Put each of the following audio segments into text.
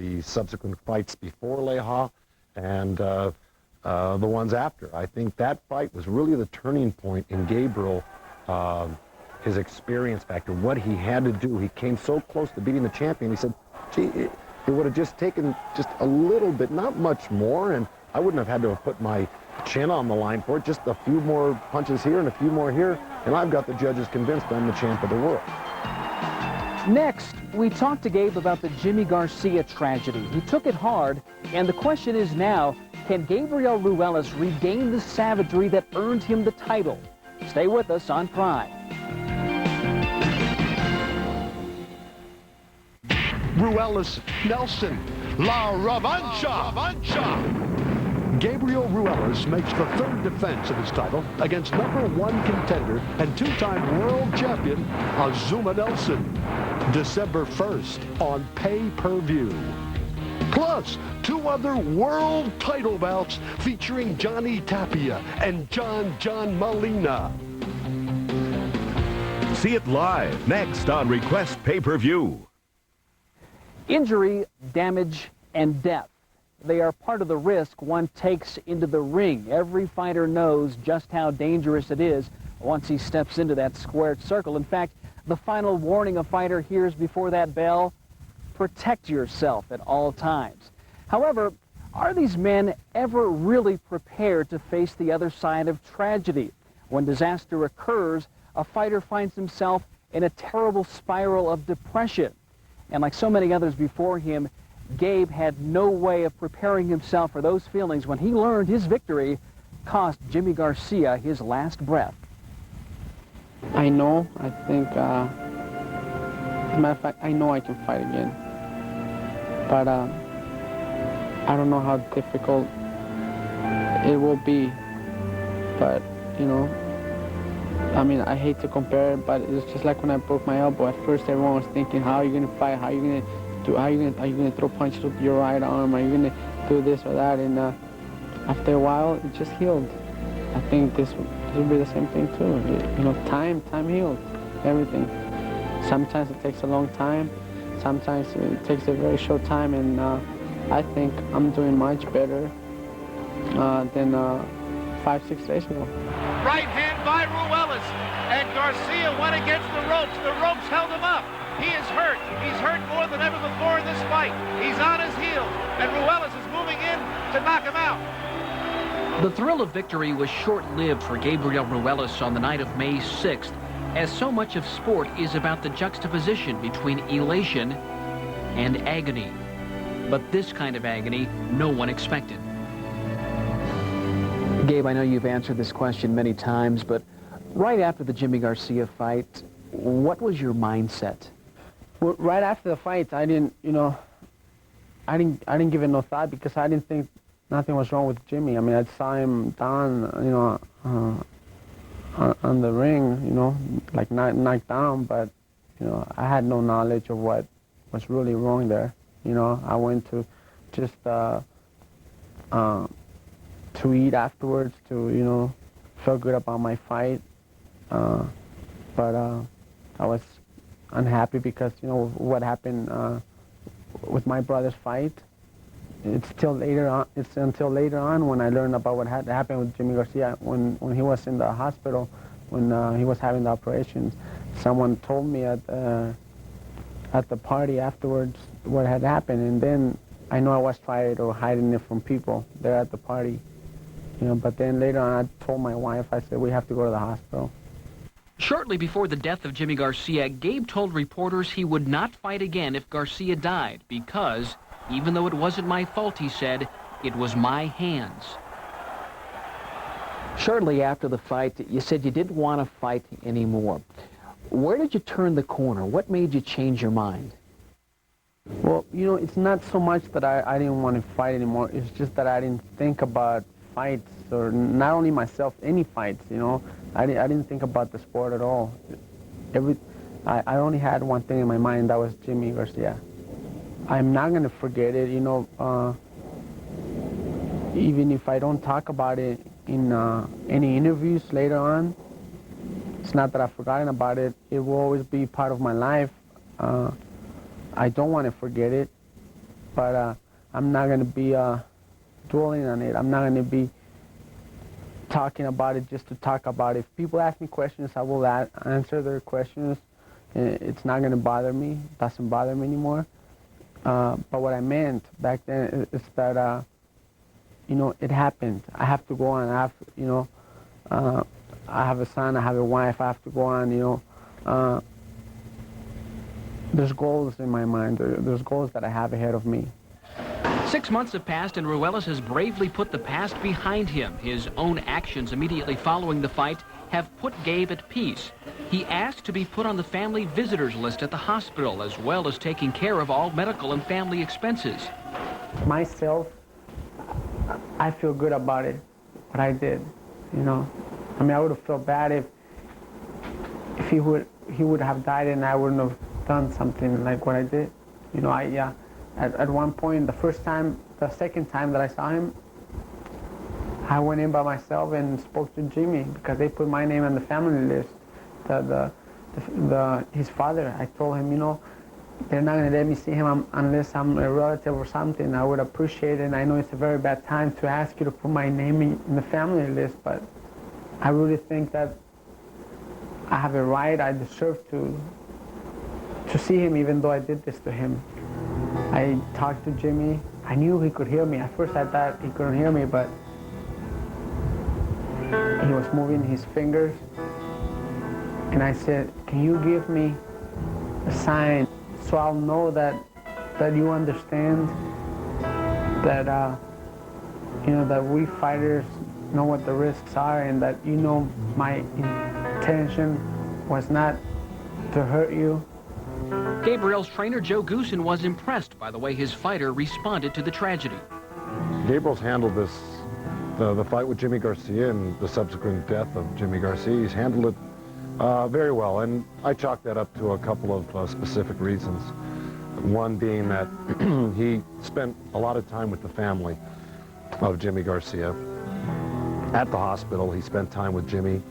the subsequent fights before Leha and the ones after. I think that fight was really the turning point in Gabriel, his experience factor, what he had to do. He came so close to beating the champion. He said, gee, it would have just taken just a little bit, not much more, and I wouldn't have had to have put my chin on the line for it, just a few more punches here and a few more here, and I've got the judges convinced I'm the champ of the world. Next, we talked to Gabe about the Jimmy Garcia tragedy. He took it hard, and the question is now, can Gabriel Ruelas regain the savagery that earned him the title? Stay with us on Prime. Ruelas Nelson, La Revancha. Gabriel Ruelas makes the third defense of his title against #1 contender and two-time world champion Azumah Nelson, December 1st on pay-per-view. Plus, 2 other world title bouts featuring Johnny Tapia and John Molina. See it live next on Request Pay-Per-View. Injury, damage, and death. They are part of the risk one takes into the ring. Every fighter knows just how dangerous it is once he steps into that squared circle. In fact, the final warning a fighter hears before that bell: protect yourself at all times. However, are these men ever really prepared to face the other side of tragedy? When disaster occurs, a fighter finds himself in a terrible spiral of depression. And like so many others before him, Gabe had no way of preparing himself for those feelings when he learned his victory cost Jimmy Garcia his last breath. I know, I think, as a matter of fact, I know I can fight again. But I don't know how difficult it will be. But, you know, I mean, I hate to compare it, but it's just like when I broke my elbow. At first, everyone was thinking, how are you going to fight? How are you going to do? Are you going to throw punches with your right arm? Are you going to do this or that? And after a while, it just healed. I think this will be the same thing too. You know, time heals everything. Sometimes it takes a long time. Sometimes it takes a very short time. And I think I'm doing much better than 5-6 days ago. Right hand by Ruelas, and Garcia went against the ropes. The ropes held him up. He is hurt. He's hurt more than ever before in this fight. He's on his heels, and Ruelas is moving in to knock him out. The thrill of victory was short-lived for Gabriel Ruelas on the night of May 6th, as so much of sport is about the juxtaposition between elation and agony. But this kind of agony no one expected. Gabe, I know you've answered this question many times, but right after the Jimmy Garcia fight, what was your mindset? Well, right after the fight, I didn't give it no thought because I didn't think nothing was wrong with Jimmy. I mean, I saw him down, you know, on the ring, you know, like knocked down, but, you know, I had no knowledge of what was really wrong there. You know, I went to just to eat afterwards, to, you know, feel good about my fight. But I was unhappy because, you know, what happened with my brother's fight. It's until later on when I learned about what had happened with Jimmy Garcia when he was in the hospital, when he was having the operations. Someone told me at the party afterwards what had happened, and then I know I was trying to hiding it from people there at the party. You know, but then later on I told my wife, I said, we have to go to the hospital. Shortly before the death of Jimmy Garcia, Gabe told reporters he would not fight again if Garcia died because, even though it wasn't my fault, he said, it was my hands. Shortly after the fight, you said you didn't want to fight anymore. Where did you turn the corner? What made you change your mind? Well, you know, it's not so much that I didn't want to fight anymore. It's just that I didn't think about fights, or not only myself, any fights, you know. I didn't think about the sport at all. I only had one thing in my mind, that was Jimmy Garcia. I'm not going to forget it, you know. Even if I don't talk about it in any interviews later on, it's not that I've forgotten about it. It will always be part of my life. I don't want to forget it. but I'm not going to be dwelling on it. I'm not going to be talking about it just to talk about it. If people ask me questions, I will answer their questions. It's not going to bother me. It doesn't bother me anymore. But what I meant back then is that, you know, it happened. I have to go on. I have, you know, I have a son. I have a wife. I have to go on, you know. There's goals in my mind. There's goals that I have ahead of me. 6 months have passed, and Ruelas has bravely put the past behind him. His own actions immediately following the fight have put Gabe at peace. He asked to be put on the family visitors list at the hospital, as well as taking care of all medical and family expenses. Myself, I feel good about it, what I did, you know. I mean, I would have felt bad if he would have died and I wouldn't have done something like what I did. You know, at one point, the second time that I saw him, I went in by myself and spoke to Jimmy because they put my name on the family list. His father, I told him, you know, they're not going to let me see him unless I'm a relative or something. I would appreciate it, and I know it's a very bad time to ask you to put my name in the family list, but I really think that I have a right, I deserve to see him even though I did this to him. I talked to Jimmy. I knew he could hear me. At first I thought he couldn't hear me, but he was moving his fingers. And I said, can you give me a sign so I'll know that you understand that, you know, that we fighters know what the risks are and that you know my intention was not to hurt you. Gabriel's trainer, Joe Goosen, was impressed by the way his fighter responded to the tragedy. Gabriel's handled this, the fight with Jimmy Garcia and the subsequent death of Jimmy Garcia. He's handled it very well, and I chalk that up to a couple of specific reasons. One being that he spent a lot of time with the family of Jimmy Garcia. At the hospital, he spent time with Jimmy.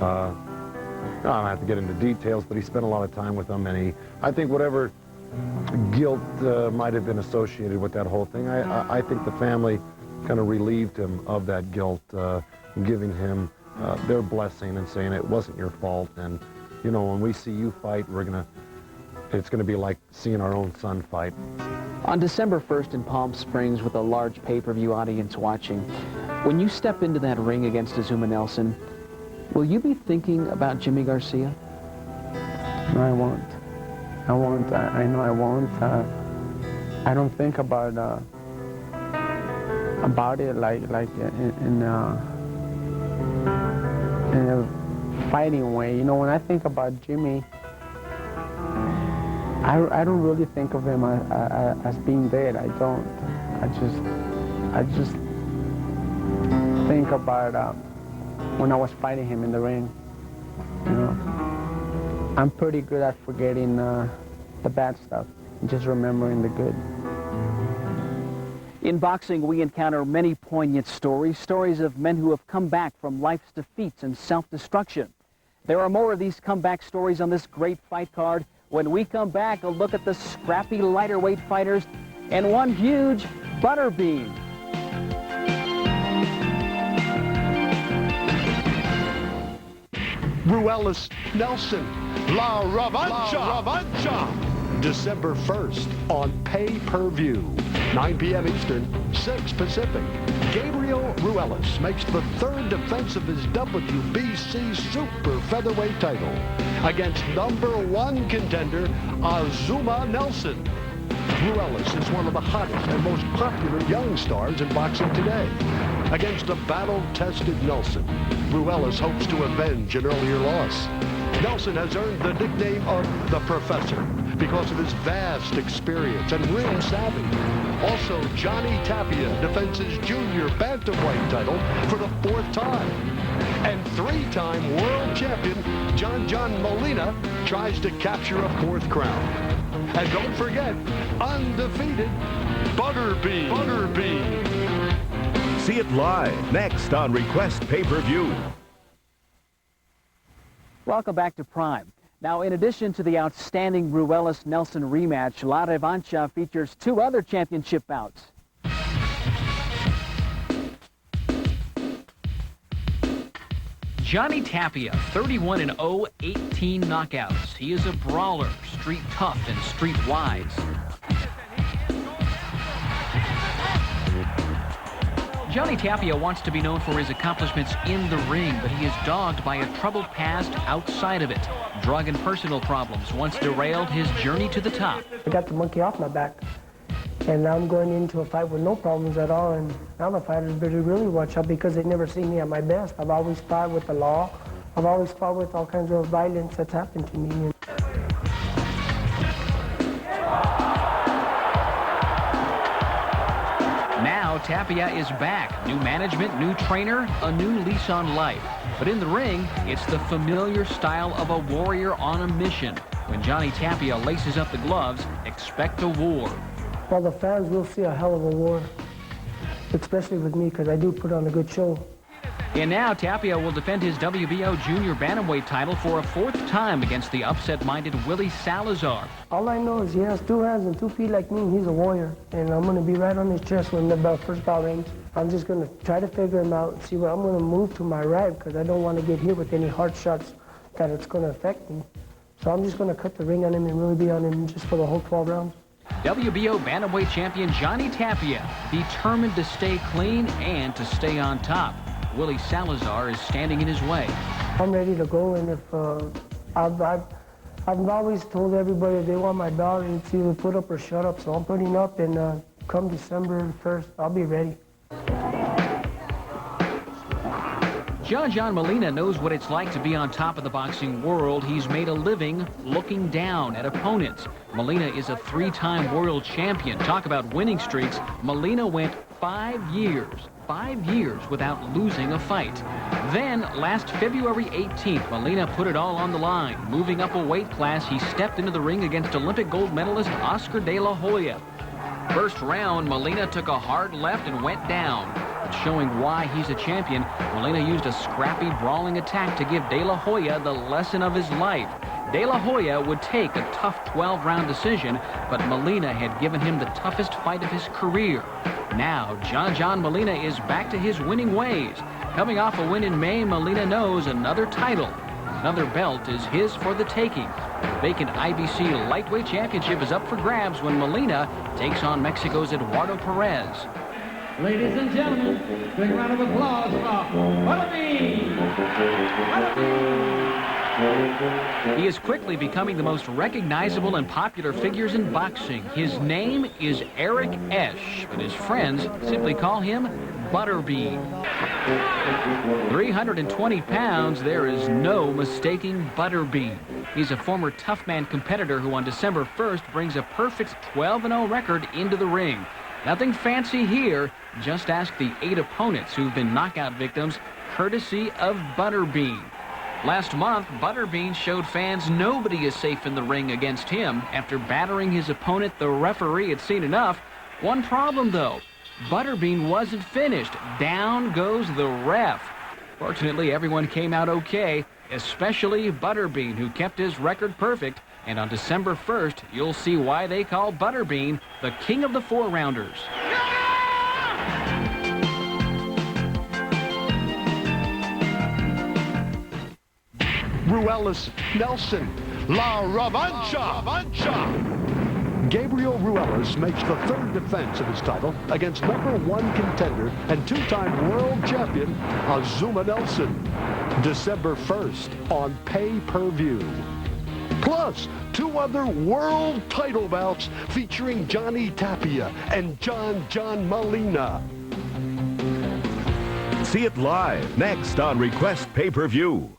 I don't have to get into details, but he spent a lot of time with them, and I think whatever guilt might have been associated with that whole thing, I think the family kind of relieved him of that guilt, giving him their blessing and saying it wasn't your fault, and you know, when we see you fight, it's gonna be like seeing our own son fight. On December 1st in Palm Springs, with a large pay-per-view audience watching, when you step into that ring against Azumah Nelson, will you be thinking about Jimmy Garcia? No, I won't. I won't. I know I won't. I don't think about it like in a fighting way. You know, when I think about Jimmy, I don't really think of him as being dead. I don't. I just think about when I was fighting him in the ring. You know, I'm pretty good at forgetting the bad stuff, just remembering the good. In boxing, we encounter many poignant stories of men who have come back from life's defeats and self-destruction. There are more of these comeback stories on this great fight card. When we come back, a look at the scrappy lighter weight fighters and one huge butterbean. Ruelas Nelson, La Revancha. December 1st on pay-per-view, 9 p.m. Eastern, 6 Pacific. Gabriel Ruelas makes the third defense of his WBC super featherweight title against #1 contender Azumah Nelson. Ruelas is one of the hottest and most popular young stars in boxing today. Against a battle-tested Nelson, Ruelas hopes to avenge an earlier loss. Nelson has earned the nickname of the Professor because of his vast experience and ring savvy. Also, Johnny Tapia defends his junior bantamweight title for the 4th time. And 3-time world champion John Molina tries to capture a 4th crown. And don't forget, undefeated Butterbean. See it live next on Request Pay-Per-View. Welcome back to Prime. Now, in addition to the outstanding Ruelas-Nelson rematch, La Revancha features 2 other championship bouts. Johnny Tapia, 31-0, 18 knockouts. He is a brawler, street tough and street wise. Johnny Tapia wants to be known for his accomplishments in the ring, but he is dogged by a troubled past outside of it. Drug and personal problems once derailed his journey to the top. I got the monkey off my back, and now I'm going into a fight with no problems at all, and now the fighters better really watch out because they never see me at my best. I've always fought with the law. I've always fought with all kinds of violence that's happened to me. Now Tapia is back. New management, new trainer, a new lease on life. But in the ring, it's the familiar style of a warrior on a mission. When Johnny Tapia laces up the gloves, expect a war. Well, the fans will see a hell of a war, especially with me, because I do put on a good show. And now Tapia will defend his WBO junior bantamweight title for a 4th time against the upset-minded Willie Salazar. All I know is he has 2 hands and 2 feet like me, and he's a warrior. And I'm going to be right on his chest when the first bell rings. I'm just going to try to figure him out and see what I'm going to move to my right, because I don't want to get hit with any hard shots that it's going to affect me. So I'm just going to cut the ring on him and really be on him just for the whole 12 rounds. WBO bantamweight champion Johnny Tapia, determined to stay clean and to stay on top. Willie Salazar is standing in his way. I'm ready to go, and if I've always told everybody if they want my belt, it's either put up or shut up. So I'm putting up, and come December 1st, I'll be ready. John Molina knows what it's like to be on top of the boxing world. He's made a living looking down at opponents. Molina is a 3-time world champion. Talk about winning streaks. Molina went 5 years without losing a fight. Then, last February 18th, Molina put it all on the line. Moving up a weight class, he stepped into the ring against Olympic gold medalist Oscar De La Hoya. First round, Molina took a hard left and went down. But showing why he's a champion, Molina used a scrappy, brawling attack to give De La Hoya the lesson of his life. De La Hoya would take a tough 12-round decision, but Molina had given him the toughest fight of his career. Now, John Molina is back to his winning ways. Coming off a win in May, Molina knows another title, another belt is his for the taking. The vacant IBC lightweight championship is up for grabs when Molina takes on Mexico's Eduardo Perez. Ladies and gentlemen, big round of applause for Butterbean! He is quickly becoming the most recognizable and popular figures in boxing. His name is Eric Esch, but his friends simply call him Butterbean. 320 pounds, there is no mistaking Butterbean. He's a former tough man competitor who on December 1st brings a perfect 12-0 record into the ring. Nothing fancy here, just ask the 8 opponents who've been knockout victims, courtesy of Butterbean. Last month, Butterbean showed fans nobody is safe in the ring against him. After battering his opponent, the referee had seen enough. One problem, though. Butterbean wasn't finished. Down goes the ref. Fortunately, everyone came out okay, especially Butterbean, who kept his record perfect. And on December 1st, you'll see why they call Butterbean the king of the 4-rounders. Ruelas, Nelson, La Revancha. Gabriel Ruelas makes the 3rd defense of his title against #1 contender and 2-time world champion Azumah Nelson. December 1st on pay-per-view. Plus, 2 other world title bouts featuring Johnny Tapia and John Molina. See it live next on Request Pay-Per-View.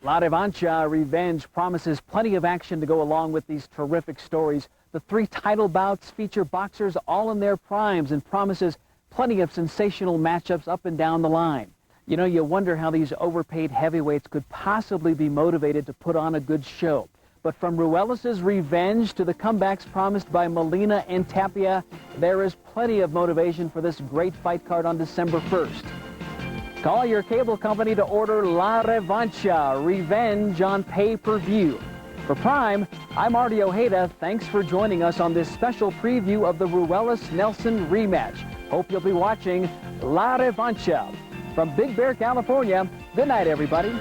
La Revancha Revenge promises plenty of action to go along with these terrific stories. The 3 title bouts feature boxers all in their primes and promises plenty of sensational matchups up and down the line. You know, you wonder how these overpaid heavyweights could possibly be motivated to put on a good show. But from Ruelas' revenge to the comebacks promised by Molina and Tapia, there is plenty of motivation for this great fight card on December 1st. Call your cable company to order La Revancha, Revenge on pay-per-view. For Prime, I'm Artie Ojeda. Thanks for joining us on this special preview of the Ruelas-Nelson rematch. Hope you'll be watching La Revancha. From Big Bear, California, good night, everybody.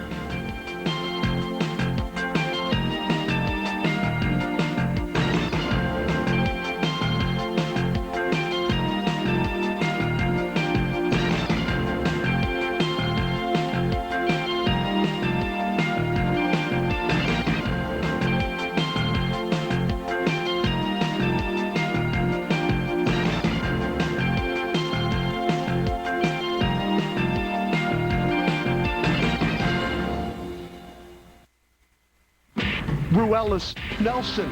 Ruelas, Nelson,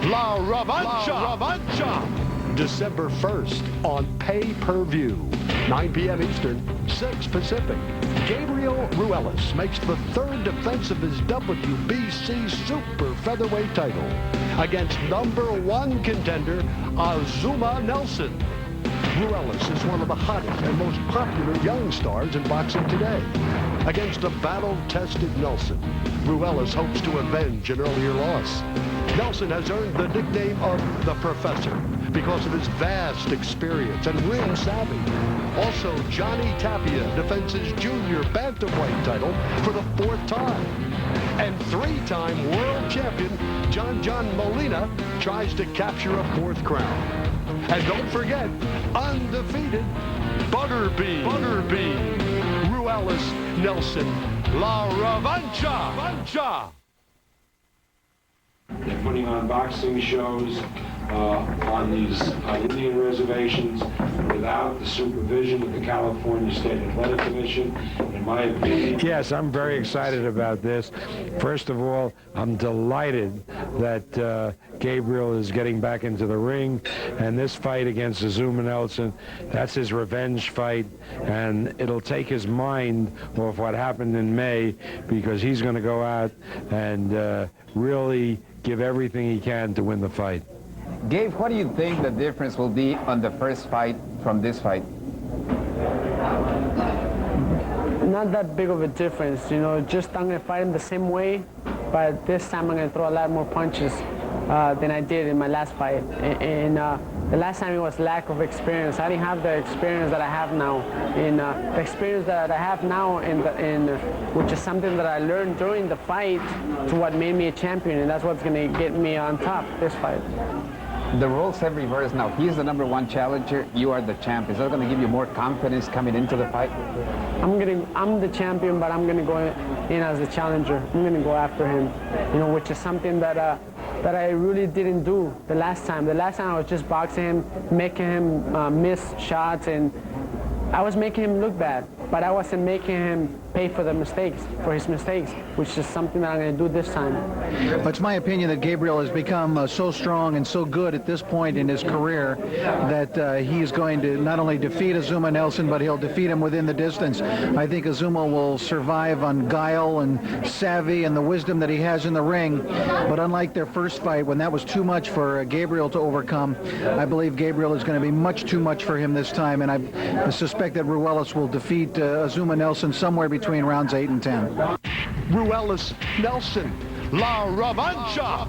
La Revancha. December 1st on pay-per-view. 9 p.m. Eastern, 6 Pacific. Gabriel Ruelas makes the third defense of his WBC super featherweight title against #1 contender Azumah Nelson. Ruelas is one of the hottest and most popular young stars in boxing today. Against a battle-tested Nelson, Ruelas hopes to avenge an earlier loss. Nelson has earned the nickname of the Professor because of his vast experience and ring savvy. Also, Johnny Tapia defends his junior bantamweight title for the 4th time. And 3-time world champion John Molina tries to capture a 4th crown. And don't forget, undefeated Butterbean. Ruelas, Nelson, La Revancha. They're putting on boxing shows on these Indian reservations without the supervision of the California State Athletic Commission, in my opinion. Yes, I'm very excited about this. First of all, I'm delighted that Gabriel is getting back into the ring, and this fight against Azumah Nelson, that's his revenge fight, and it'll take his mind off what happened in May, because he's going to go out and really give everything he can to win the fight. Gabe, what do you think the difference will be on the first fight from this fight? Not that big of a difference, you know, just I'm going to fight him the same way, but this time I'm going to throw a lot more punches than I did in my last fight. And the last time it was lack of experience. I didn't have the experience that I have now. And the experience that I have now, which is something that I learned during the fight, to what made me a champion, and that's what's going to get me on top this fight. The roles have reversed now. He's the #1 challenger. You are the champ. Is that going to give you more confidence coming into the fight? I'm the champion, but I'm going to go in as the challenger. I'm going to go after him, you know, which is something that I really didn't do the last time. The last time I was just boxing him, making him miss shots, and I was making him look bad, but I wasn't making him pay for his mistakes, which is something that I'm going to do this time. But it's my opinion that Gabriel has become so strong and so good at this point in his career that he is going to not only defeat Azumah Nelson, but he'll defeat him within the distance. I think Azumah will survive on guile and savvy and the wisdom that he has in the ring. But unlike their first fight, when that was too much for Gabriel to overcome, I believe Gabriel is going to be much too much for him this time, and I suspect that Ruelas will defeat Azumah Nelson somewhere between rounds 8 and 10. Ruelas, Nelson, La Revancha.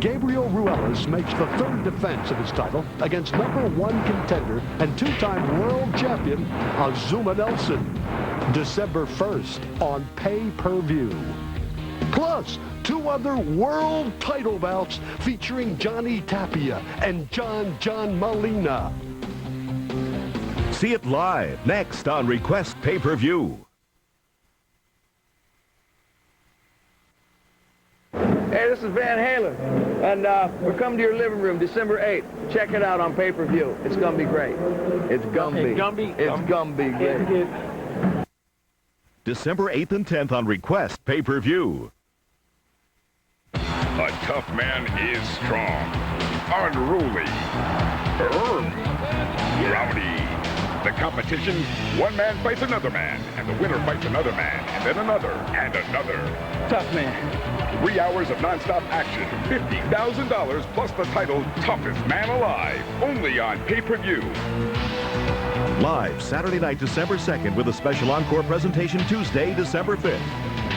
Gabriel Ruelas makes the third defense of his title against #1 contender and 2-time world champion Azumah Nelson. December 1st on pay-per-view. Plus, 2 other world title bouts featuring Johnny Tapia and John Molina. See it live next on Request Pay-Per-View. Hey, this is Van Halen, and we're coming to your living room December 8th. Check it out on pay-per-view. It's gonna be great. It's gonna be great. December 8th and 10th on Request Pay-Per-View. A tough man is strong, unruly, rowdy. The competition, one man fights another man, and the winner fights another man, and then another, and another. Tough man. 3 hours of non-stop action, $50,000 plus the title Toughest Man Alive, only on pay-per-view. Live Saturday night, December 2nd, with a special encore presentation Tuesday, December 5th.